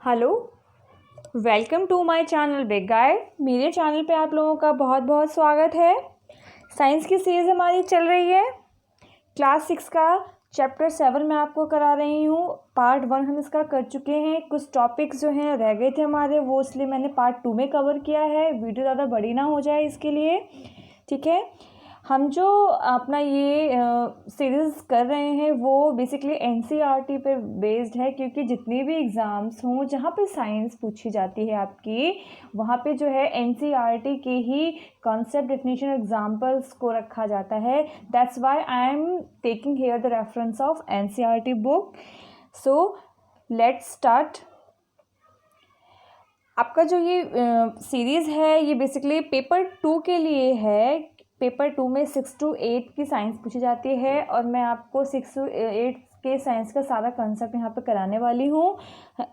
Hello, welcome to my channel big guide. मेरे channel पे आप लोगों का बहुत बहुत स्वागत है। साइंस की सीरीज़ हमारी चल रही है। क्लास 6 का चैप्टर 7 मैं आपको करा रही हूँ। पार्ट 1 हम इसका कर चुके हैं। कुछ टॉपिक्स जो हैं रह गए थे हमारे, वो इसलिए मैंने पार्ट 2 में कवर किया है। वीडियो ज़्यादा बड़ी ना हो जाए इसके लिए, ठीक है। हम जो अपना ये सीरीज़ कर रहे हैं वो बेसिकली एनसीईआरटी पे बेस्ड है, क्योंकि जितने भी एग्ज़ाम्स हों जहाँ पे साइंस पूछी जाती है आपकी, वहाँ पे जो है एनसीईआरटी के ही कॉन्सेप्ट, डेफिनेशन, एग्जांपल्स को रखा जाता है। That's why I am taking here the reference of NCERT book. So let's start. आपका जो ये सीरीज़ है ये बेसिकली पेपर 2 के लिए है। पेपर 2 में 6 to 8 की साइंस पूछी जाती है और मैं आपको 6 to 8 के साइंस का सारा कंसेप्ट यहाँ पे कराने वाली हूँ।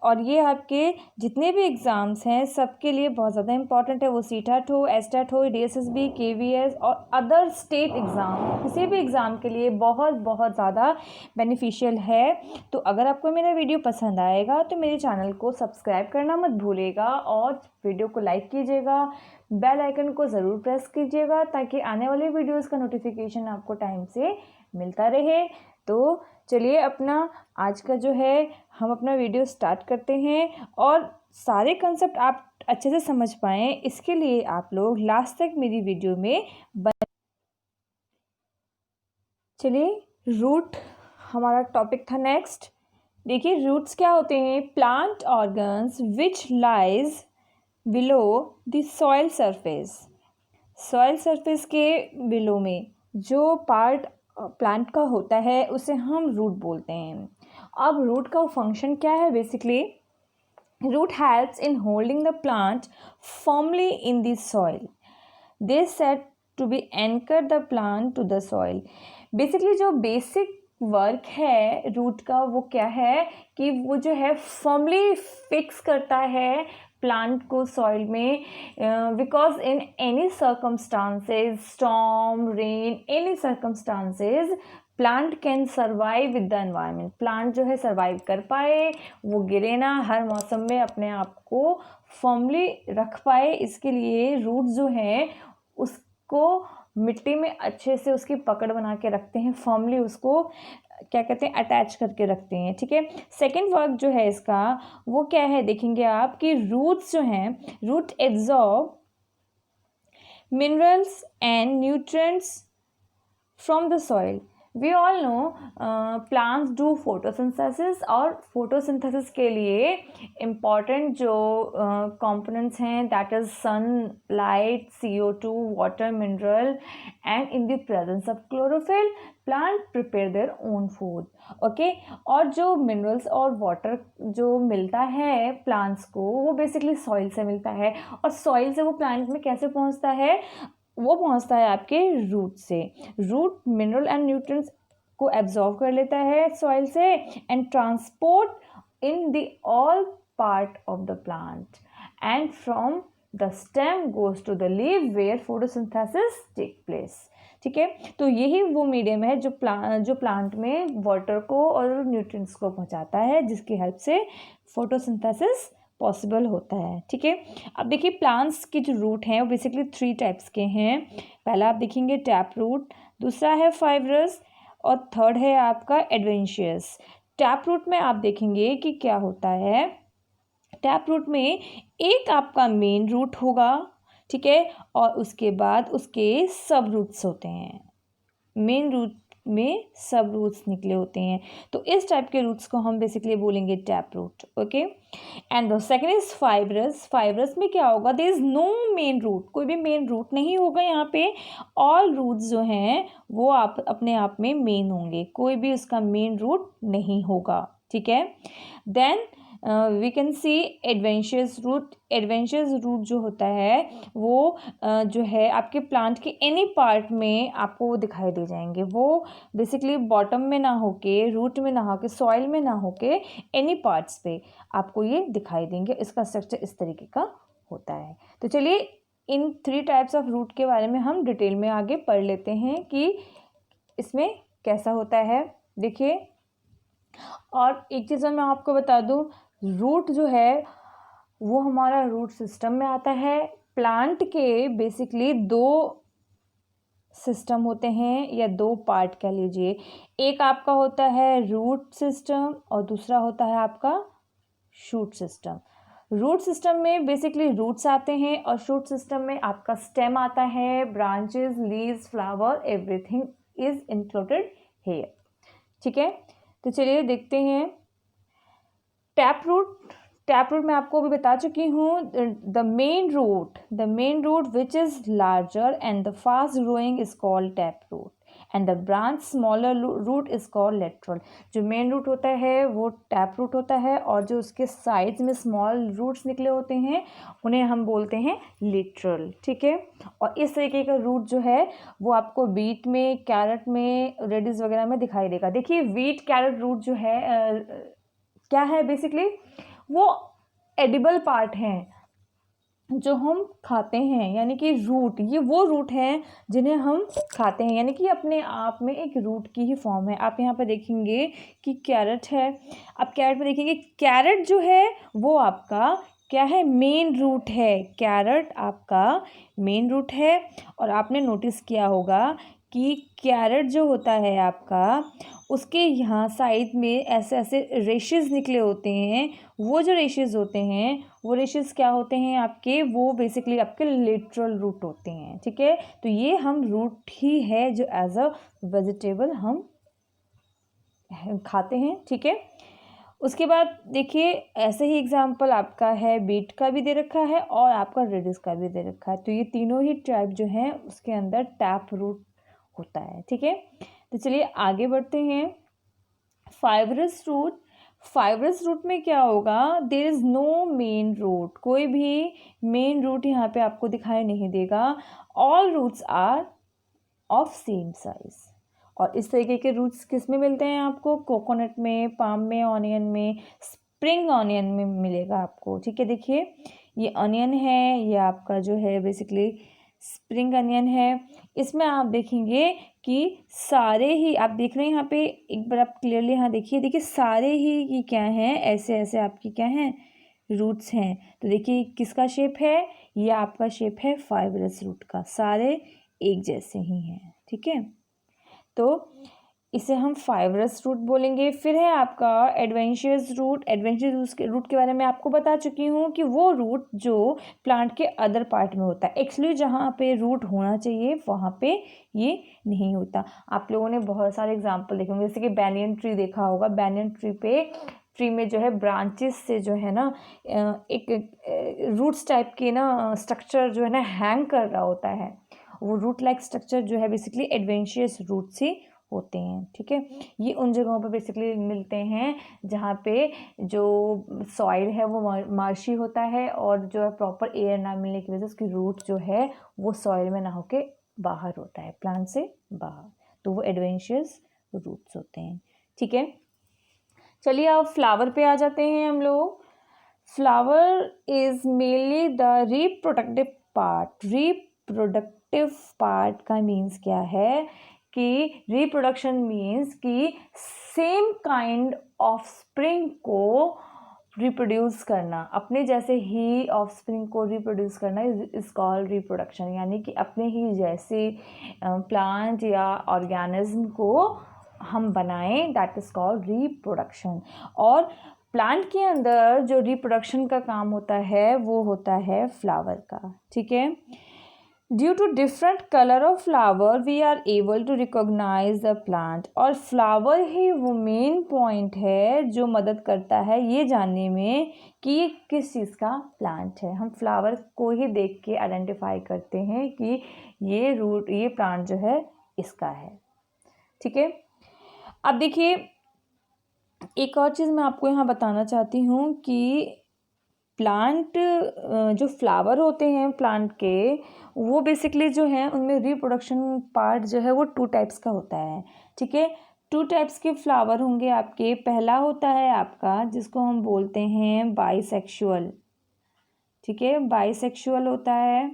और ये आपके जितने भी एग्ज़ाम्स हैं सबके लिए बहुत ज़्यादा इंपॉर्टेंट है, वो सीटेट हो, एसटेट हो, डीएसएसबी, केवीएस और अदर स्टेट एग्ज़ाम, किसी भी एग्ज़ाम के लिए बहुत बहुत ज़्यादा बेनिफिशियल है। तो अगर आपको मेरा वीडियो पसंद आएगा तो मेरे चैनल को सब्सक्राइब करना मत भूलिएगा और वीडियो को लाइक कीजिएगा, बेल आइकन को ज़रूर प्रेस कीजिएगा ताकि आने वाले वीडियोस का नोटिफिकेशन आपको टाइम से मिलता रहे। तो चलिए अपना आज का जो है हम अपना वीडियो स्टार्ट करते हैं और सारे कंसेप्ट आप अच्छे से समझ पाएँ इसके लिए आप लोग लास्ट तक मेरी वीडियो में चलिए रूट हमारा टॉपिक था नेक्स्ट। देखिए रूट्स क्या होते हैं। Plant organs which lies below the soil surface. Soil surface के बिलो में जो पार्ट प्लांट का होता है उसे हम रूट बोलते हैं। अब रूट का फंक्शन क्या है basically. Root helps in holding the plant firmly in the soil. They set to be anchor the plant to the soil. Basically जो बेसिक वर्क है रूट का वो क्या है कि वो जो है फर्मली फिक्स करता है प्लांट को सॉइल में, because in any circumstances, storm, rain, any circumstances, plant can survive with the environment. Plant जो है सर्वाइव कर पाए, वो गिरे ना, हर मौसम में अपने आप को फर्मली रख पाए, इसके लिए रूट जो है उसको मिट्टी में अच्छे से उसकी पकड़ बना के रखते हैं, फर्मली उसको क्या कहते हैं अटैच करके रखते हैं, ठीक है। सेकेंड वर्क जो है इसका वो क्या है देखेंगे आप कि रूट्स जो हैं, root absorb minerals and nutrients from the soil. We all know plants do photosynthesis और फोटोसिंथेसिस के लिए इम्पॉर्टेंट जो कंपोनेंट्स हैं that is sunlight, CO2, water, mineral and in the presence of chlorophyll plant prepare their own food, okay. और जो minerals और water जो मिलता है प्लांट्स को वो बेसिकली सॉइल से मिलता है और सॉइल से वो प्लांट में कैसे पहुंचता है, वो पहुंचता है आपके रूट से। रूट मिनरल एंड न्यूट्रिएंट्स को एब्जॉर्ब कर लेता है सॉइल से and transport in the all part of the plant and from the stem goes to the leaf where photosynthesis take place, ठीक है। तो यही वो मीडियम है जो प्लांट में वाटर को और न्यूट्रिएंट्स को पहुंचाता है, जिसकी हेल्प से फोटोसिंथेसिस पॉसिबल होता है, ठीक है। अब देखिए प्लांट्स के जो रूट हैं वो बेसिकली 3 टाइप्स के हैं। पहला आप देखेंगे टैप रूट, दूसरा है फाइब्रस और थर्ड है आपका एडवेंशियस। टैप रूट में आप देखेंगे कि क्या होता है। टैप रूट में एक आपका मेन रूट होगा, ठीक है, और उसके बाद उसके सब रूट्स होते हैं। मेन रूट में सब रूट्स निकले होते हैं, तो इस टाइप के रूट्स को हम बेसिकली बोलेंगे tap root, okay. And the second is fibrous. Fibrous में क्या होगा, there is no main root, कोई भी मेन रूट नहीं होगा यहाँ पे। ऑल रूट्स जो हैं वो आप अपने आप में मेन होंगे, कोई भी उसका मेन रूट नहीं होगा, ठीक है। Then we can see adventitious root. Adventitious root जो होता है वो जो है आपके प्लांट के एनी पार्ट में आपको वो दिखाई दे जाएंगे। वो बेसिकली बॉटम में ना होके, रूट में ना होके, सॉइल में ना होके, एनी पार्ट्स पे आपको ये दिखाई देंगे। इसका स्ट्रक्चर इस तरीके का होता है। तो चलिए इन 3 टाइप्स ऑफ रूट के बारे में हम डिटेल में आगे पढ़ लेते हैं कि इसमें कैसा होता है। देखिए और एक चीज़ मैं आपको बता दूं, रूट जो है वो हमारा रूट सिस्टम में आता है। प्लांट के बेसिकली दो सिस्टम होते हैं या दो पार्ट कह लीजिए, एक आपका होता है रूट सिस्टम और दूसरा होता है आपका शूट सिस्टम। रूट सिस्टम में बेसिकली रूट्स आते हैं और शूट सिस्टम में आपका स्टेम आता है, branches, leaves, flower, everything is included here. ठीक है, तो चलिए देखते हैं टैप रूट। टैप रूट मैं आपको अभी बता चुकी हूँ, the main root which is larger and the fast growing is called tap root and the branch smaller root is called lateral. जो मेन रूट होता है वो टैप रूट होता है और जो उसके साइड्स में स्मॉल रूट्स निकले होते हैं उन्हें हम बोलते हैं लेटरल। ठीक है, और इस तरीके का रूट जो है वो आपको बीट में, कैरेट में, रेडिस वगैरह में दिखाई देगा। देखिए वीट कैरेट रूट जो है क्या है बेसिकली, वो एडिबल पार्ट हैं जो हम खाते हैं, यानी कि रूट, ये वो रूट हैं जिन्हें हम खाते हैं, यानी कि अपने आप में एक रूट की ही फॉर्म है। आप यहाँ पर देखेंगे कि कैरेट है, आप कैरेट में देखेंगे कैरेट जो है वो आपका क्या है, मेन रूट है। कैरेट आपका मेन रूट है और आपने नोटिस किया होगा कि कैरेट जो होता है आपका, उसके यहाँ साइड में ऐसे ऐसे रेशेस निकले होते हैं। वो जो रेशेस होते हैं वो रेशेस क्या होते हैं आपके, वो बेसिकली आपके लेटरल रूट होते हैं। ठीक है, तो ये हम रूट ही है जो एज अ वेजिटेबल हम खाते हैं। ठीक है, उसके बाद देखिए ऐसे ही एग्जाम्पल आपका है, बीट का भी दे रखा है और आपका रेडिस का भी दे रखा है। तो ये तीनों ही टाइप जो हैं उसके अंदर टैप रूट होता है। ठीक है, तो चलिए आगे बढ़ते हैं। फाइब्रस रूट, फाइब्रस रूट में क्या होगा, there is no main root, कोई भी मेन रूट यहाँ पे आपको दिखाई नहीं देगा। All roots are of same size. और इस तरीके के रूट्स किस में मिलते हैं आपको, कोकोनट में, पाम में, ऑनियन में, स्प्रिंग ऑनियन में मिलेगा आपको। ठीक है, देखिए ये ऑनियन है, ये आपका जो है बेसिकली स्प्रिंग अनियन है। इसमें आप देखेंगे कि सारे ही, आप देख रहे हैं यहाँ पे, एक बार आप क्लियरली यहाँ देखिए, देखिए सारे ही ये क्या हैं, ऐसे ऐसे आपकी क्या हैं, रूट्स हैं। तो देखिए किसका शेप है, ये आपका शेप है फाइब्रस रूट का, सारे एक जैसे ही हैं। ठीक है, तो इसे हम फाइब्रस रूट बोलेंगे। फिर है आपका एडवेंशियस रूट। एडवेंशियस रूट के बारे में आपको बता चुकी हूँ कि वो रूट जो प्लांट के अदर पार्ट में होता है, एक्चुअली जहाँ पे रूट होना चाहिए वहाँ पे ये नहीं होता। आप लोगों ने बहुत सारे एग्जाम्पल देखे होंगे, जैसे कि बैनियन ट्री देखा होगा। बैनियन ट्री में जो है ब्रांचेस से जो है ना एक रूट्स टाइप की ना स्ट्रक्चर जो है ना हैंग कर रहा होता है, वो रूट लाइक स्ट्रक्चर जो है बेसिकली एडवेंशियस रूट से होते हैं। ठीक है, ये उन जगहों पर बेसिकली मिलते हैं जहाँ पे जो सॉइल है वो मार्शी होता है और जो है प्रॉपर एयर ना मिलने की वजह से उसकी रूट जो है वो सॉइल में ना होके बाहर होता है, प्लांट से बाहर, तो वो एडवेंशियस रूट्स होते हैं। ठीक है, चलिए अब फ्लावर पे आ जाते हैं हम लोग। Flower is mainly the reproductive part. Reproductive part का मीन्स क्या है कि रिप्रोडक्शन मीन्स कि सेम काइंड ऑफ स्प्रिंग को रिप्रोड्यूस करना, अपने जैसे ही ऑफ स्प्रिंग को रिप्रोड्यूस करना इज कॉल्ड रिप्रोडक्शन। यानी कि अपने ही जैसे प्लांट या ऑर्गेनिज्म को हम बनाएं, दैट इज कॉल्ड रिप्रोडक्शन। और प्लांट के अंदर जो रिप्रोडक्शन का काम होता है वो होता है फ्लावर का। ठीक है, due to different colour of flower we are able to recognise the plant. और फ्लावर ही वो मेन पॉइंट है जो मदद करता है ये जानने में कि ये किस चीज़ का प्लांट है। हम फ्लावर को ही देख के आइडेंटिफाई करते हैं कि ये प्लांट जो है इसका है। ठीक है, अब देखिए एक और चीज़ मैं आपको यहाँ बताना चाहती हूँ कि प्लांट जो फ्लावर होते हैं प्लांट के, वो बेसिकली जो हैं उनमें रिप्रोडक्शन पार्ट जो है वो 2 टाइप्स का होता है। ठीक है, 2 टाइप्स के फ्लावर होंगे आपके। पहला होता है आपका जिसको हम बोलते हैं बाइसेक्सुअल। ठीक है, बाइसेक्सुअल होता है,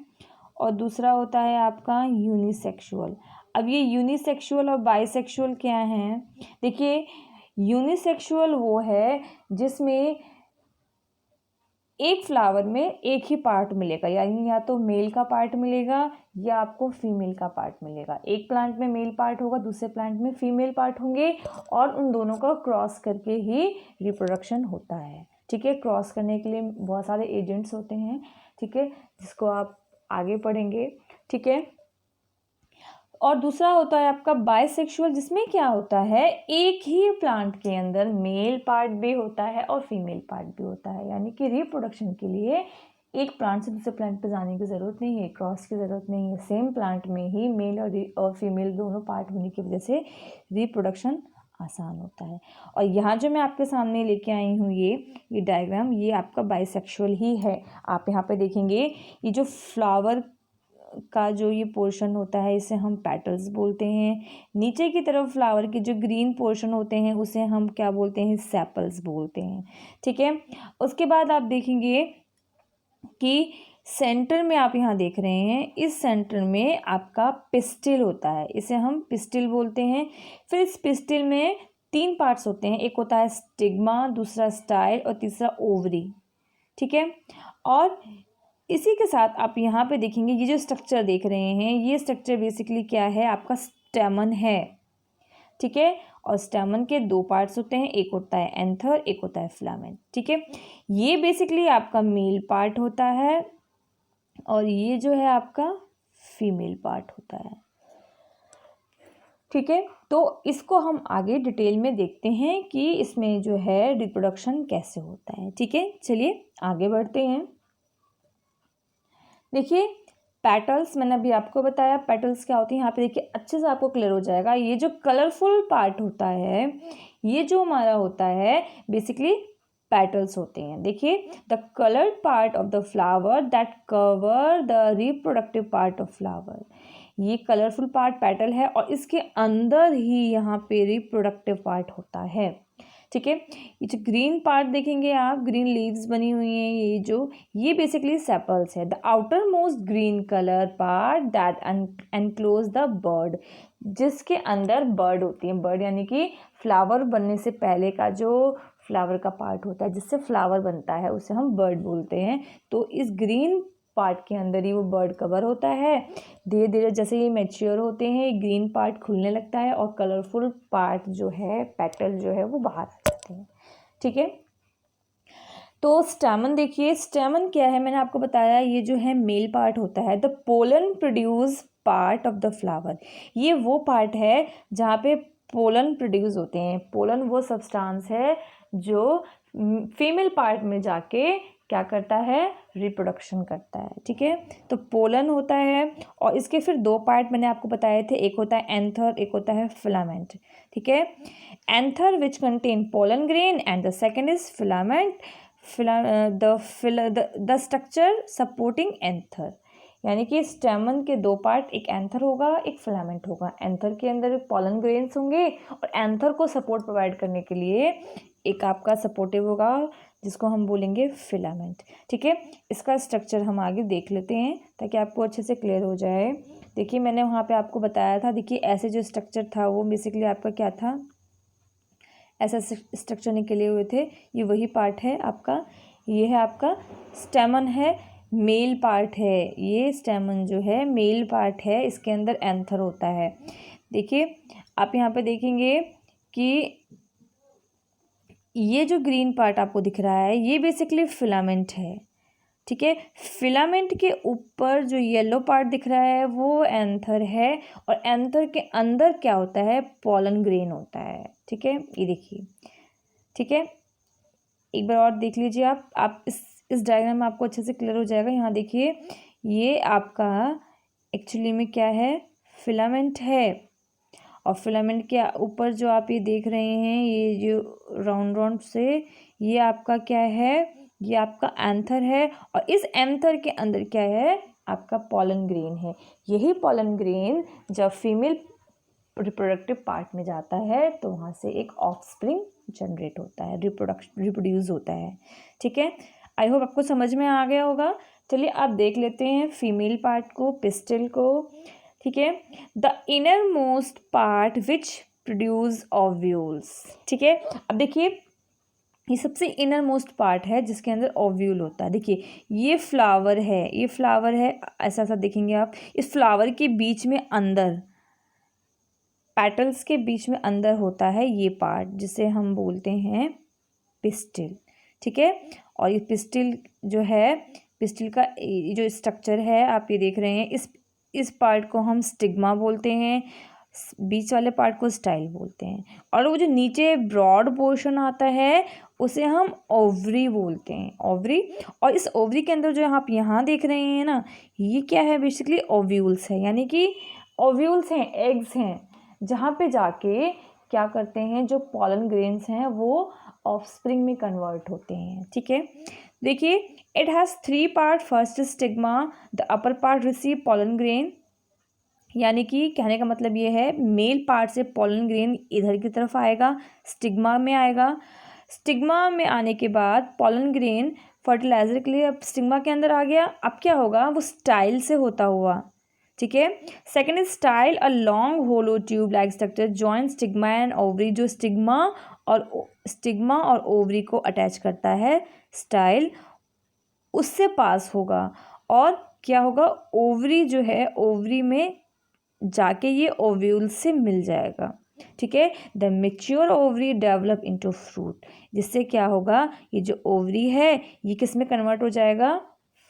और दूसरा होता है आपका यूनिसेक्सुअल। अब ये यूनिसेक्सुअल और बाइसेक्सुअल क्या हैं, देखिए यूनिसेक्सुअल वो है जिसमें एक फ्लावर में एक ही पार्ट मिलेगा, यानी या तो मेल का पार्ट मिलेगा या आपको फीमेल का पार्ट मिलेगा। एक प्लांट में मेल पार्ट होगा, दूसरे प्लांट में फीमेल पार्ट होंगे, और उन दोनों का क्रॉस करके ही रिप्रोडक्शन होता है। ठीक है, क्रॉस करने के लिए बहुत सारे एजेंट्स होते हैं, ठीक है, जिसको आप आगे पढ़ेंगे। ठीक है, और दूसरा होता है आपका बाइसेक्सुअल, जिसमें क्या होता है, एक ही प्लांट के अंदर मेल पार्ट भी होता है और फीमेल पार्ट भी होता है, यानी कि रिप्रोडक्शन के लिए एक प्लांट से दूसरे प्लांट पे जाने की ज़रूरत नहीं है, क्रॉस की ज़रूरत नहीं है। सेम प्लांट में ही मेल और फीमेल दोनों पार्ट होने की वजह से रिप्रोडक्शन आसान होता है। और यहाँ जो मैं आपके सामने लेके आई हूँ ये डायग्राम, ये आपका बाइसेक्सुअल ही है। आप यहाँ पे देखेंगे ये जो फ्लावर का जो ये पोर्शन होता है इसे हम पेटल्स बोलते हैं। नीचे की तरफ फ्लावर के जो ग्रीन पोर्शन होते हैं उसे हम क्या बोलते हैं, सेपल्स बोलते हैं। ठीक है, उसके बाद आप देखेंगे कि सेंटर में आप यहाँ देख रहे हैं, इस सेंटर में आपका पिस्टिल होता है, इसे हम पिस्टिल बोलते हैं। फिर इस पिस्टिल में 3 पार्ट्स होते हैं, एक होता है स्टिग्मा, दूसरा स्टाइल और तीसरा ओवरी। ठीक है, और इसी के साथ आप यहाँ पे देखेंगे ये जो स्ट्रक्चर देख रहे हैं, ये स्ट्रक्चर बेसिकली क्या है, आपका स्टेमन है। ठीक है, और स्टेमन के 2 पार्ट्स होते हैं, एक होता है एंथर, एक होता है फिलामेंट। ठीक है, ये बेसिकली आपका मेल पार्ट होता है और ये जो है आपका फीमेल पार्ट होता है। ठीक है, तो इसको हम आगे डिटेल में देखते हैं कि इसमें जो है रिप्रोडक्शन कैसे होता है। ठीक है, चलिए आगे बढ़ते हैं। देखिए पेटल्स, मैंने अभी आपको बताया पेटल्स क्या होती है। यहाँ पे देखिए अच्छे से आपको क्लियर हो जाएगा। ये जो कलरफुल पार्ट होता है, ये जो हमारा होता है बेसिकली पेटल्स होते हैं। देखिए the coloured part of the flower that cover the reproductive part of flower, ये कलरफुल पार्ट पेटल है और इसके अंदर ही यहाँ पे रिप्रोडक्टिव पार्ट होता है। ठीक है, ये जो ग्रीन पार्ट देखेंगे आप, ग्रीन लीव्स बनी हुई हैं, ये बेसिकली सेपल्स है। The outer most green colour part that enclose the bird, जिसके अंदर बर्ड होती है। बर्ड यानी कि फ्लावर बनने से पहले का जो फ्लावर का पार्ट होता है जिससे फ्लावर बनता है उसे हम बर्ड बोलते हैं। तो इस ग्रीन पार्ट के अंदर ही वो बर्ड कवर होता है। धीरे धीरे जैसे ये मैच्योर होते हैं, ग्रीन पार्ट खुलने लगता है और कलरफुल पार्ट जो है, पेटल जो है, वो बाहर आ जाते हैं। ठीक है, तो स्टेमन देखिए, स्टेमन क्या है, मैंने आपको बताया ये जो है मेल पार्ट होता है। The pollen produce part of the flower, ये वो पार्ट है जहाँ पे पोलन प्रोड्यूस होते हैं। पोलन वो सब्सटेंस है जो फीमेल पार्ट में जाके क्या करता है, रिप्रोडक्शन करता है। ठीक है, तो पोलन होता है और इसके फिर 2 पार्ट मैंने आपको बताए थे, एक होता है एंथर, एक होता है फिलामेंट। ठीक है, anther which contain pollen grain and the second is filament, the structure supporting anther, यानी कि स्टेमन के 2 पार्ट, एक एंथर होगा एक फिलामेंट होगा। एंथर के अंदर पोलन ग्रेन्स होंगे और एंथर को सपोर्ट प्रोवाइड करने के लिए एक आपका सपोर्टिव होगा जिसको हम बोलेंगे फिलामेंट। ठीक है, इसका स्ट्रक्चर हम आगे देख लेते हैं ताकि आपको अच्छे से क्लियर हो जाए। देखिए मैंने वहाँ पे आपको बताया था, देखिए ऐसे जो स्ट्रक्चर था वो बेसिकली आपका क्या था, ऐसा स्ट्रक्चर निकले हुए थे, ये वही पार्ट है आपका। ये है आपका स्टेमन है, मेल पार्ट है, ये स्टेमन जो है मेल पार्ट है, इसके अंदर एंथर होता है। देखिए आप यहाँ पे देखेंगे कि ये जो ग्रीन पार्ट आपको दिख रहा है ये बेसिकली फिलामेंट है। ठीक है, फिलामेंट के ऊपर जो येलो पार्ट दिख रहा है वो एंथर है और एंथर के अंदर क्या होता है, पोलन ग्रेन होता है। ठीक है, ये देखिए। ठीक है, एक बार और देख लीजिए आप इस डायग्राम में आपको अच्छे से क्लियर हो जाएगा। यहाँ देखिए ये आपका एक्चुअली में क्या है, फिलामेंट है और फिलामेंट के ऊपर जो आप ये देख रहे हैं, ये जो राउंड राउंड से, ये आपका क्या है, ये आपका एंथर है और इस एंथर के अंदर क्या है, आपका पोलन ग्रेन है। यही पोलन ग्रेन जब फीमेल रिप्रोडक्टिव पार्ट में जाता है तो वहाँ से एक ऑफस्प्रिंग जनरेट होता है, रिप्रोड्यूस होता है। ठीक है, आई होप आपको समझ में आ गया होगा। चलिए आप देख लेते हैं फीमेल पार्ट को, पिस्टिल को। ठीक है, the inner most part which produce ovules. ठीक है, अब देखिए ये सबसे इनर मोस्ट पार्ट है जिसके अंदर ओव्यूल होता है। देखिए ये फ्लावर है, ये फ्लावर है, ऐसा ऐसा देखेंगे आप। इस फ्लावर के बीच में अंदर, पेटल्स के बीच में अंदर होता है ये पार्ट जिसे हम बोलते हैं पिस्टिल। ठीक है, और ये पिस्टिल जो है, पिस्टिल का जो स्ट्रक्चर है आप ये देख रहे हैं, इस पार्ट को हम स्टिग्मा बोलते हैं, बीच वाले पार्ट को स्टाइल बोलते हैं, और वो जो नीचे ब्रॉड पोर्शन आता है उसे हम ओवरी बोलते हैं, ओवरी। और इस ओवरी के अंदर जो आप यहाँ देख रहे हैं ना, ये क्या है, बेसिकली ओव्यूल्स है, यानी कि ओव्यूल्स हैं, एग्स हैं, जहाँ पे जाके क्या करते हैं, जो पॉलन ग्रेन्स हैं वो ऑफस्प्रिंग में कन्वर्ट होते हैं। ठीक है, देखिए it has 3 part, first stigma, the upper part receive pollen grain, यानी कि कहने का मतलब ये है मेल पार्ट से पॉलन ग्रेन इधर की तरफ आएगा, स्टिग्मा में आएगा। स्टिग्मा में आने के बाद पॉलन ग्रेन फर्टिलाइजर के लिए अब स्टिग्मा के अंदर आ गया। अब क्या होगा, वो स्टाइल से होता हुआ, ठीक है। Second is style, a long hollow tube like structure join stigma and ovary, जो स्टिग्मा और ओवरी को अटैच करता है स्टाइल, उससे पास होगा। और क्या होगा, ओवरी जो है, ओवरी में जाके ये ओव्यूल से मिल जाएगा। ठीक है, the mature ovary develop into fruit, जिससे क्या होगा, ये जो ओवरी है ये किस में कन्वर्ट हो जाएगा,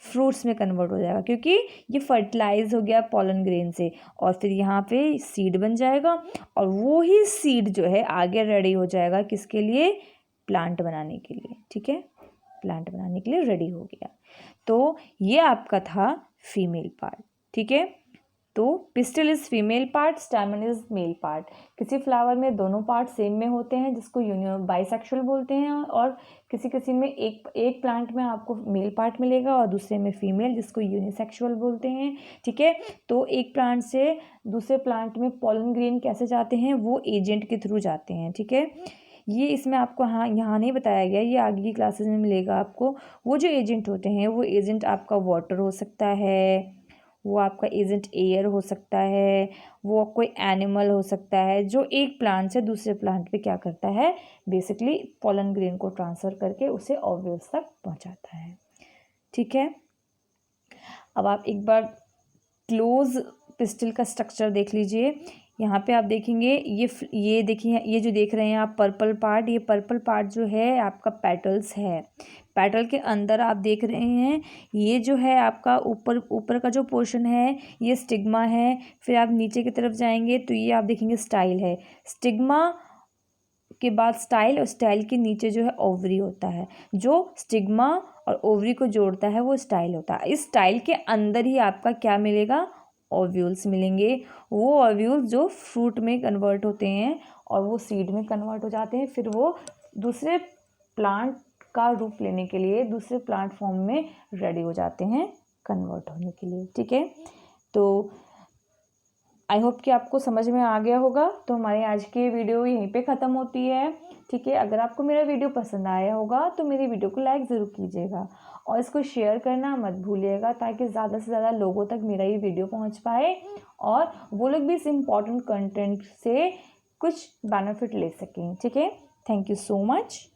फ्रूट्स में कन्वर्ट हो जाएगा, क्योंकि ये फर्टिलाइज हो गया पॉलन ग्रेन से, और फिर यहाँ पे सीड बन जाएगा, और वो ही सीड जो है आगे रेडी हो जाएगा किसके लिए, प्लांट बनाने के लिए। ठीक है, प्लांट बनाने के लिए रेडी हो गया। तो ये आपका था फीमेल पार्ट। ठीक है, तो pistil is female part, stamen is male part. किसी फ्लावर में दोनों पार्ट सेम में होते हैं जिसको बाइसेक्सुअल बोलते हैं, और किसी में एक प्लांट में आपको मेल पार्ट मिलेगा और दूसरे में फीमेल, जिसको यूनिसेक्सुअल बोलते हैं। ठीक है, तो एक प्लांट से दूसरे प्लांट में पॉलन ग्रेन कैसे जाते हैं, वो एजेंट के थ्रू जाते हैं। ठीक है, ये इसमें आपको यहाँ नहीं बताया गया, ये आगे की क्लासेस में मिलेगा आपको। वो जो एजेंट होते हैं, वो एजेंट आपका वाटर हो सकता है, वो आपका एजेंट एयर हो सकता है, वो कोई एनिमल हो सकता है, जो एक प्लांट से दूसरे प्लांट पे क्या करता है, बेसिकली पॉलन ग्रेन को ट्रांसफ़र करके उसे ओव्यूल्स तक पहुंचाता है। ठीक है, अब आप एक बार क्लोज पिस्टिल का स्ट्रक्चर देख लीजिए। यहाँ पे आप देखेंगे, ये देखिए, ये जो देख रहे हैं आप पर्पल पार्ट, ये पर्पल पार्ट जो है आपका पेटल्स है। पेटल के अंदर आप देख रहे हैं, ये जो है आपका ऊपर का जो पोर्शन है ये स्टिग्मा है। फिर आप नीचे की तरफ जाएंगे तो ये आप देखेंगे स्टाइल है। स्टिग्मा के बाद स्टाइल, और स्टाइल के नीचे जो है ओवरी होता है। जो स्टिग्मा और ओवरी को जोड़ता है वो स्टाइल होता है। इस स्टाइल के अंदर ही आपका क्या मिलेगा, ओव्यूल्स मिलेंगे। वो ओव्यूल्स जो फ्रूट में कन्वर्ट होते हैं और वो सीड में कन्वर्ट हो जाते हैं, फिर वो दूसरे प्लांट का रूप लेने के लिए दूसरे प्लांट फॉर्म में रेडी हो जाते हैं कन्वर्ट होने के लिए। ठीक है, तो आई होप कि आपको समझ में आ गया होगा। तो हमारी आज की वीडियो यहीं पे ख़त्म होती है। ठीक है, अगर आपको मेरा वीडियो पसंद आया होगा तो मेरी वीडियो को लाइक ज़रूर कीजिएगा और इसको शेयर करना मत भूलिएगा, ताकि ज़्यादा से ज़्यादा लोगों तक मेरा ये वीडियो पहुंच पाए और वो लोग भी इस इम्पॉर्टेंट कंटेंट से कुछ बेनिफिट ले सकें। ठीक है, थैंक यू सो मच।